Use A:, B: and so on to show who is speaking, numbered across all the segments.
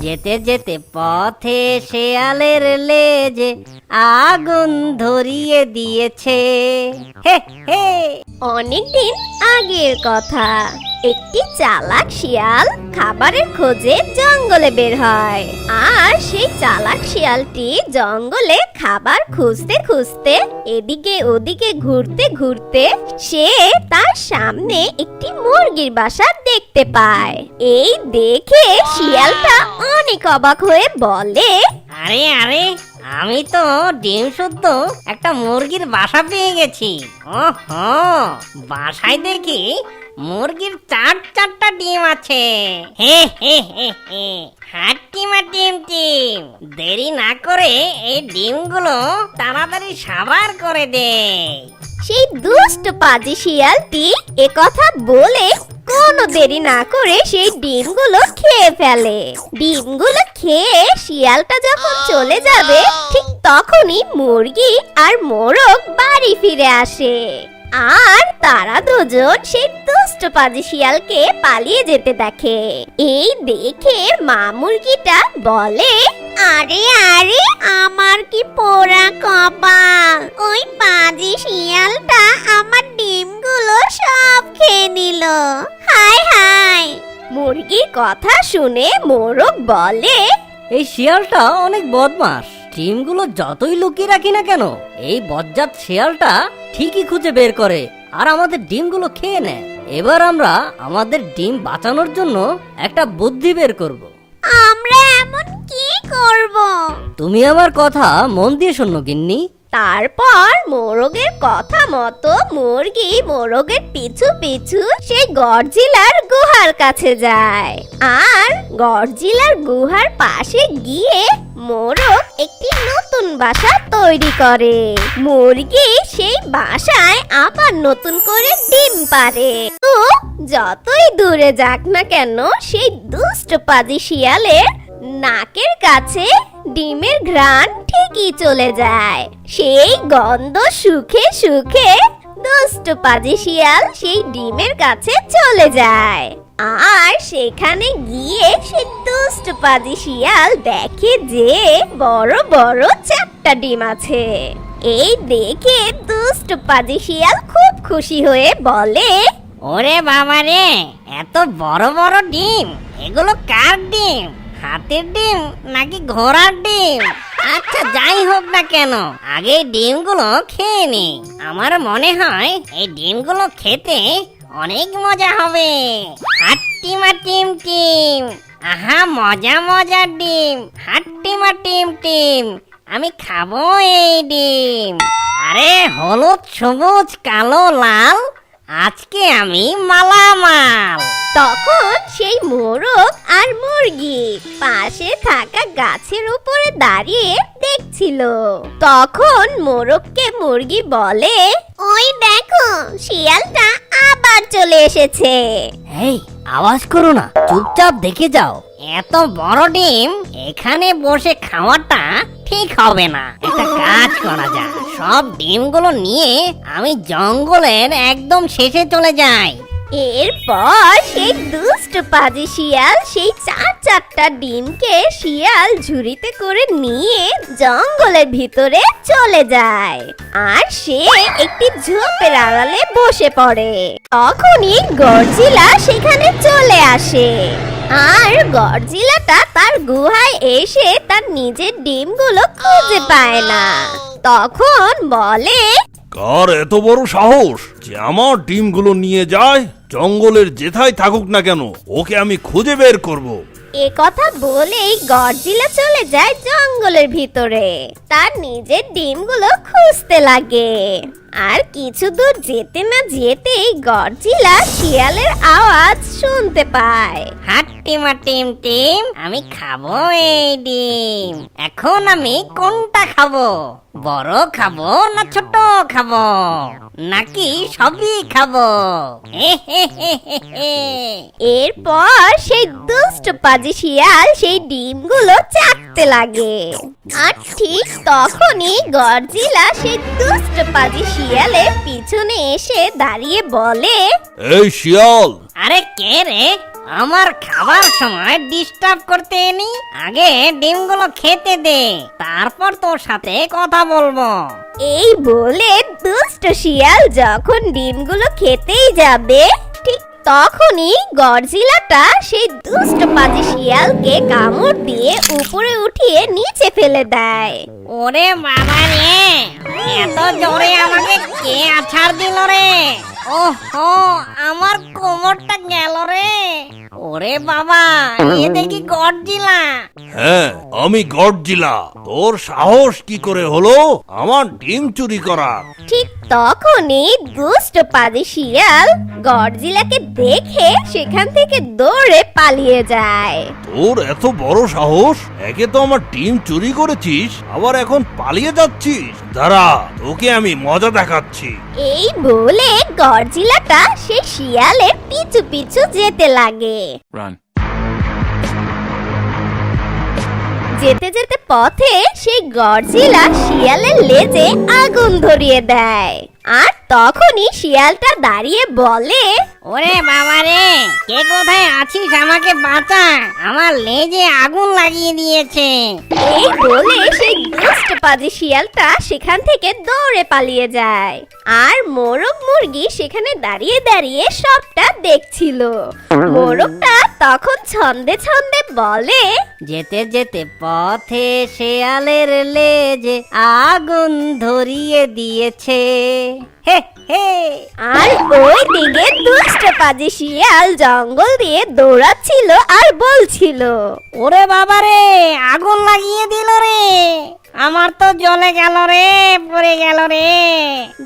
A: যেতে যেতে পথে শেয়ালের লেজে আগুন ধরিয়ে দিয়েছে। হে হে।
B: অনেকদিন আগের কথা। একটি চালাক শিয়াল খাবারের খোঁজে জঙ্গলে বের হয়। আর সেই চালাক শিয়ালটি জঙ্গলে খাবার খুঁজতে খুঁজতে এদিকে ওদিকে ঘুরতে ঘুরতে সে তার সামনে একটি মুরগির বাসা দেখতে পায়। এই দেখে শিয়ালটা অনেক অবাক হয়ে বলে,
A: আরে আরে, আমি তো ডিম শুদ্ধ একটা মুরগির বাসা পেয়ে গেছি। ওহো, বাসায় দেখি মুরগির চারটা ডিম আছে। হে হে হে হে। হাট্টিমা টিম টিম, দেরি না করে এই ডিমগুলো তাড়াতাড়ি সাবার করে দে।
B: সেই দুষ্ট পাজি শিয়ালটি একথা বলে কোনো দেরি না করে সেই ডিমগুলো খেয়ে ফেলে। ডিমগুলো খেয়ে শিয়ালটা যখন চলে যাবে ঠিক তখনই মুরগি আর মোরগ বাড়ি ফিরে আসে। আর তারা দুজন সেই দুষ্ট পাজি শিয়ালকে পালিয়ে যেতে দেখে। এই দেখে মা মুরগিটা বলে, আরে আরে, আমার কি পোড়া কপাল! ওই পাজি শিয়ালটা আমার ডিমগুলো সব খেয়ে নিল। হায় হায়! মুরগির কথা শুনে মোরগ বলে,
A: এই শিয়ালটা অনেক বদমাশ। ডিমগুলো যতই লুকিয়ে রাখি না কেন, এই বজ্জাত শিয়ালটা ঠিকই খুঁজে বের করে আর আমাদের ডিমগুলো খেয়ে নেয়। এবার আমরা আমাদের ডিম বাঁচানোর জন্য একটা বুদ্ধি বের করব।
B: আমরা এমন কি করব?
A: তুমি আমার কথা মন দিয়ে শোনো গিন্নি।
B: তারপর মোরগের কথা মতো মুরগি মোরগের পিছু পিছু সেই গডজিলার গুহার কাছে যায়। আর গডজিলার গুহার পাশে গিয়ে মোরগ একটি নতুন বাসা তৈরি করে। মুরগি সেই বাসায় আবার নতুন করে ডিম পাড়ে। তো যতই দূরে যাক না কেন, সেই দুষ্ট পাজি শিয়ালের নাকের কাছে ডিমের ঘ্রাণ ঠিকই চলে যায়। সেই গন্ধ সুখে সুখে দুষ্ট পাজি শিয়াল সেই ডিমের কাছে চলে যায়। আর সেখানে গিয়ে সেই দুষ্ট পাজি শিয়াল দেখে যে বড় বড় 4টা ডিম আছে। এই দেখে দুষ্ট পাজি শিয়াল খুব খুশি হয়ে বলে,
A: ওরে বাবা রে, এত বড় বড় ডিম! এগুলো কার ডিম? হাতির ডিম নাকি ঘোড়ার ডিম? আচ্ছা, যাই হোক না কেন, আগে ডিমগুলো খেয়ে নি। আমার মনে হয় এই ডিমগুলো খেতে অনেক মজা হবে। হাট্টিমা টিম টিম, আহা মজা মজার ডিম! হাট্টিমা টিম টিম, আমি খাবো এই ডিম। আরে হলুদ সবুজ কালো লাল, আজকে আমি মালামাল।
B: তখন সেই মোরগ আর মুরগি পাশে থাকা গাছের উপরে দাঁড়িয়ে দেখছিল। তখন মোরগকে মুরগি বলে, ওই দেখো, শিয়ালটা আবার চলে এসেছে।
A: এই, আওয়াজ করো না, চুপচাপ দেখে যাও। এত বড় ডিম এখানে বসে খাওয়াটা ঠিক হবে না। একটা কাজ করা যায়, সব ডিমগুলো নিয়ে আমি জঙ্গলের একদম শেষে চলে যাই।
B: এরপর সেই দুষ্ট পাজি শিয়াল সেই 4টা ডিমকে শিয়াল ঝুড়িতে করে নিয়ে জঙ্গলের ভিতরে চলে যায়। আর সে একটি ঝোপের আড়ালে বসে পড়ে। তখনই গডজিলা সেখানে চলে আসে। আর গডজিলাটা তার গুহায় এসে তার নিজের ডিমগুলো খুঁজে পায় না। তখন বলে,
C: কার এত বড় সাহস যে আমার ডিমগুলো নিয়ে যায়? জঙ্গলের যেথায় থাকুক না কেন, ওকে আমি খুঁজে বের করব।
B: এ কথা বলেই গডজিলা চলে যায় জঙ্গলের ভিতরে। তার নিজের ডিমগুলো খুঁজতে লাগে। আর কিছু দূর যেতে না যেতেই গডজিলা শিয়ালের আওয়াজ শুনতে পায়।
A: হাট্টিমা টিম টিম, আমি খাবো এই ডিম। এখন আমি কোনটা খাবো? বড় খাবো না ছোট খাবো, নাকি সবই খাবো?
B: এরপর সেই দুষ্ট পাজি শিয়াল সেই ডিমগুলো চাটতে লাগে। আর ঠিক তখনই গডজিলা সেই দুষ্ট পাজি শিয়ালের পিছনে এসে দাঁড়িয়ে বলে,
C: এই শিয়াল,
A: আরে কে রে? আমার খাবার সময় ডিস্টার্ব করতে এনি, আগে ডিমগুলো খেতে দে, তারপর তোর সাথে কথা বলবো।
B: এই বলে দুষ্ট শিয়াল যখন ডিমগুলো খেতেই যাবে, ঠিক তখনই গডজিলাটা সেই দুষ্ট পাজি শিয়ালকে কামড় দিয়ে উপরে উঠিয়ে নিচে ফেলে দেয়।
A: ওরে বাবা রে, এত জোরে আমাকে কে আছাড় দিল রে? ওহো, আমার কোমরটা গেল রে। ওরে বাবা, এ দেখি গডজিলা।
C: হ্যাঁ, আমি গডজিলা। তোর সাহস কি করে হলো আমার ডিম চুরি করার?
B: ঠিক তখনই দুষ্ট পাজি শিয়াল গডজিলাকে দেখে সেখান থেকে দৌড়ে পালিয়ে যায়।
C: তোর এত বড় সাহস! একে তো আমার ডিম চুরি করেছিস, আবার এখন পালিয়ে যাচ্ছিস। দাঁড়া, তোকে আমি মজা দেখাচ্ছি।
B: এই বলে গডজিলাটা সেই শিয়ালের পিছু পিছু যেতে লাগে।
D: Run.
B: যেতে যেতে পথে সেই গডজিলা শিয়ালের লেজে আগুন ধরিয়ে দেয়। আর তখনই শিয়ালটা দাঁড়িয়ে বলে,
A: ওরে বাবা রে, কে কোথায় আছিস? আমাকে বাঁচা, আমার লেজে আগুন লাগিয়ে দিয়েছে।
B: এই বলে সেই দুষ্ট পাজি শিয়ালটা সেখান থেকে দৌড়ে পালিয়ে যায়। আর মোরগ মুরগি সেখানে দাঁড়িয়ে দাঁড়িয়ে সবটা দেখছিল। মোরগটা তখন ছন্দে ছন্দে বলে,
A: যেতে যেতে পথে শেয়ালের লেজে আগুন ধরিয়ে দিয়েছে। হে হে।
B: আর ওই দিকে দুষ্ট পাজি শিয়াল জঙ্গল দিয়ে দৌড়াচ্ছিল আর বলছিল,
A: ওরে বাবা রে, আগুন লাগিয়ে দিল রে, আমার তো জ্বলে গেল রে, পড়ে গেল রে,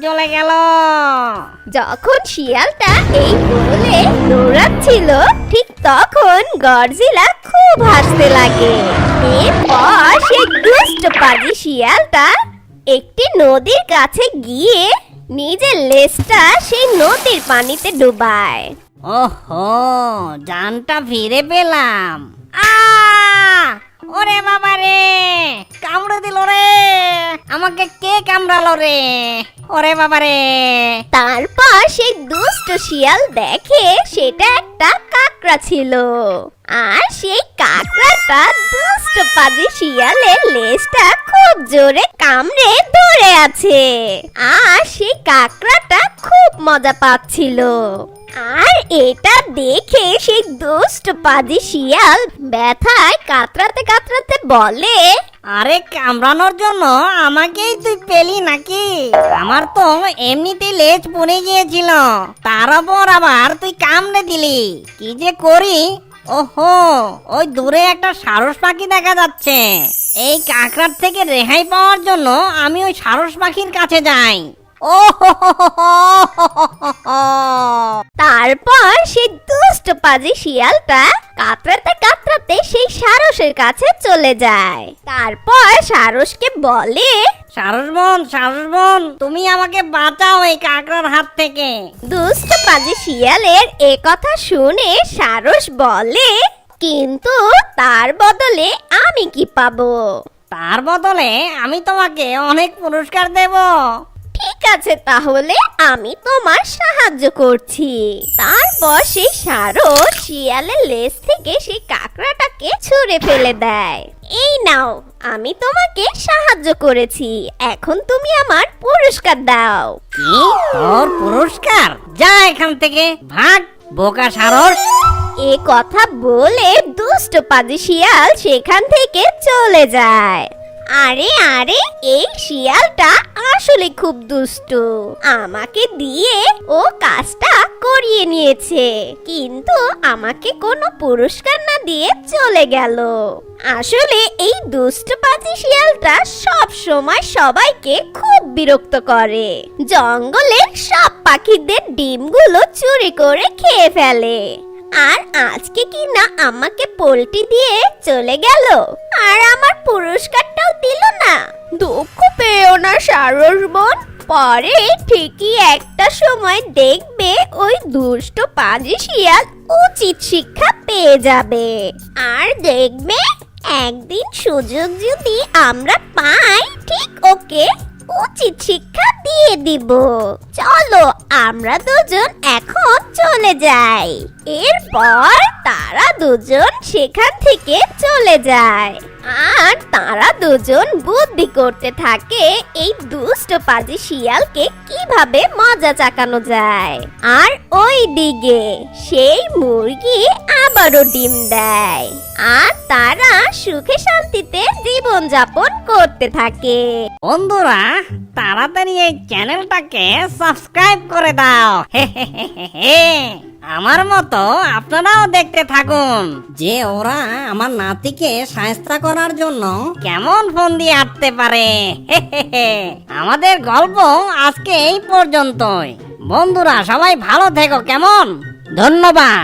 A: জ্বলে গেল।
B: যখন শিয়ালটা এই বলে দৌড়াচ্ছিল, ঠিক তখন গডজিলা খুব হাসতে লাগে। এরপর সেই দুষ্ট পাজি শিয়ালটা একটি নদীর কাছে গিয়ে নিজের লেজটা সেই নদীর পানিতে ডুবায়।
A: ওহো, জানটা ফিরে পেলাম। ওরে বাবা রে, কামড়ে দিল রে, আমাকে কে কামড়ালো রে? ওরে বাবা রে।
B: তারপর সেই দুষ্ট শিয়াল দেখে সেটা একটা কাকড়া ছিল। আর সেই কাকড়াটা দুষ্ট পাজি শিয়ালের লেজটা খুব জোরে কামড়ে ধরে আছে। আর সেই কাকড়াটা খুব মজা পাচ্ছিল। আর এটা দেখে সেই দুষ্ট পাজি শিয়াল ব্যথায় কাতরাতে কাতরাতে বলে,
A: আরে কামড়ানোর জন্য আমাকেই তুই পেলি নাকি? আমার তো এমনিতেই লেজ পড়ে গিয়েছিল, তার উপর আবার তুই কামড়ে দিলি। কি যে করি। ওহো, ওই দূরে একটা সারস পাখি দেখা যাচ্ছে। এই কাকড়ার থেকে রেহাই পাওয়ার জন্য আমি ওই সারস পাখির কাছে যাই। ও
B: তারপর সেই দুষ্ট পাজি শিয়ালটা কাতরাতে কাতরাতে সেই সারসের কাছে চলে যায়। তারপর সারসকে বলে,
A: সারস বোন, তুমি আমাকে বাঁচাও এই কাকড়ার হাত থেকে।
B: দুষ্ট পাজি শিয়ালের এ কথা শুনে সারস বলে, কিন্তু তার বদলে আমি কি পাবো?
A: তার বদলে আমি তোমাকে অনেক পুরস্কার দেব।
B: ঠিক আছে, তাহলে আমি তোমার সাহায্য করছি। তারপর সেই সারস শিয়ালের লেজ থেকে সেই কাকড়াটাকে ছুঁড়ে ফেলে দেয়। এই নাও, আমি তোমাকে সাহায্য করেছি, এখন তুমি আমার পুরস্কার দাও।
A: কি? তোর পুরস্কার? যা এখান থেকে, ভাগ বোকা সারস।
B: এ কথা বলে দুষ্ট পাজি শিয়াল সেখান থেকে চলে যায়। আরে আরে, এই শিয়ালটা আসলে খুব দুষ্টু। আমাকে দিয়ে ও কাজটা করিয়ে নিয়েছে, কিন্তু আমাকে কোনো পুরস্কার না দিয়ে চলে গেল। আসলে এই দুষ্ট পাজি শিয়ালটা সব সময় সবাইকে খুব বিরক্ত করে। জঙ্গলের সব পাখিদের ডিমগুলো চুরি করে খেয়ে ফেলে। আর আজকে কি না আমাকে পোল্টি দিয়ে চলে গেল, আর আমার পুরস্কারটাও দিল না। দুঃখ পেও না সারস বোন, পরে ঠিকই একটা সময় দেখবে ওই দুষ্ট পাজি শিয়াল উচিত শিক্ষা পেয়ে যাবে। আর দেখবে একদিন সুযোগ যদি আমরা পাই, ঠিক ওকে উচিত শিক্ষা দিয়ে দিব। চলো আমরা দুজন এখন চলে যাই। এরপর তারা দুজন সেখান থেকে চলে যায় আর তারা দুজন বুদ্ধি করতে থাকে এই দুষ্ট পাজি শিয়ালকে কিভাবে মজা চাকানো যায়। আর ওই দিকে সেই মুরগি আবারও ডিম দেয় আর তারা সুখে শান্তিতে জীবন যাপন করতে থাকে।
A: বন্ধুরা তাড়াতাড়ি এই চ্যানেলটাকে সাবস্ক্রাইব করে দাও। হে হে হে হে হে। আমার মতো আপনারাও দেখতে থাকুন যে ওরা আমার নাতিকে সাহায্য করার জন্য কেমন ফোন দিয়ে আটতে পারে। হে হে হে। আমাদের গল্প আজকে এই পর্যন্তই। বন্ধুরা সবাই ভালো থেকো, কেমন? ধন্যবাদ।